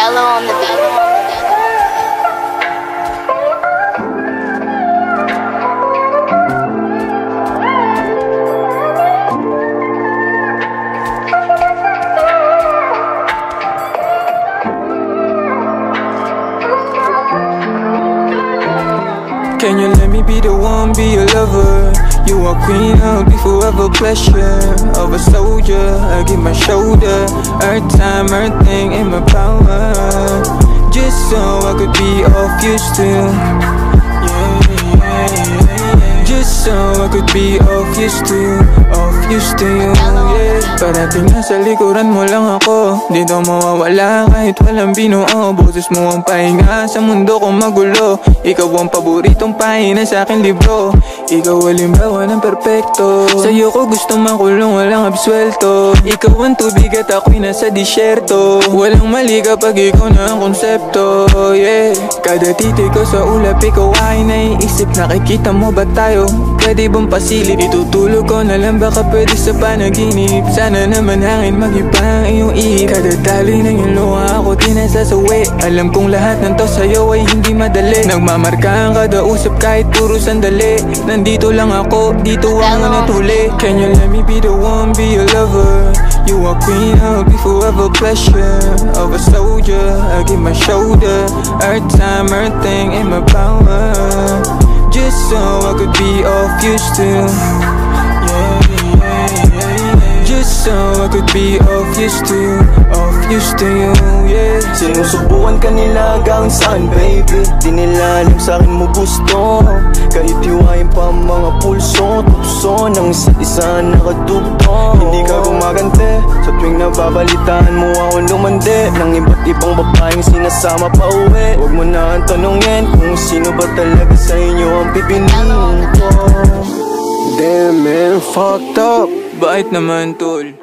Bello on the beat. Can you let me be the one, be your lover? You are queen, I'll be forever pleasure of a soldier. I give my shoulder, earth time, everything in my power, just so I could be of use to you. Just so I could be of use to you, of use to you, yeah. Parating nasa likuran mo lang ako, di daw mawawala kahit walang binuo. Boses mo ang pahinga sa mundo kong magulo. Ikaw ang paboritong pahina sa aking libro. Ikaw halimbawa ng perpekto. Sa'yo ko gusto makulong, walang absuelto. Ikaw ang tubig at ako'y nasa disyerto. Walang mali kapag ikaw na ang konsepto, yeah. Kada titig ko sa ulap, ikaw ay naiisip. Nakikita mo ba tayo? Pwede bang pasilip? Itutulog ko na lang, baka pwede sa panaginip. Sana naman hangin mag-iba ang iyong ihip. Kada tali ng iyong luha ako di nasasawi. Alam kong lahat ng to sa'yo ay hindi madali. Nagmamarka ang kada usap kahit puro sandali. Nandito lang ako, dito ako natuli. Can you let me be the one, be your lover? You are queen, I'll be forever pleasure of a soldier. I give my shoulder, earth time, everything in my power, just so I could be of use to you, just so I could be of use to you, of use to you, yeah. Sinusubukan ka nila gawin saan, baby? Di nila alam sa'kin mo gusto. Kahit hiwain pa ang mga pulso, tukso ng isa't isa nakadugtong. Hindi ka gumagante sa tuwing nababalitaan mo ako lumande ng iba't ibang babaeng sinasama pa uwi. Huwag mo na ang tanongin kung sino ba talaga sa inyo ang pipiliin ko. Damn man, fucked up. Bait naman tol.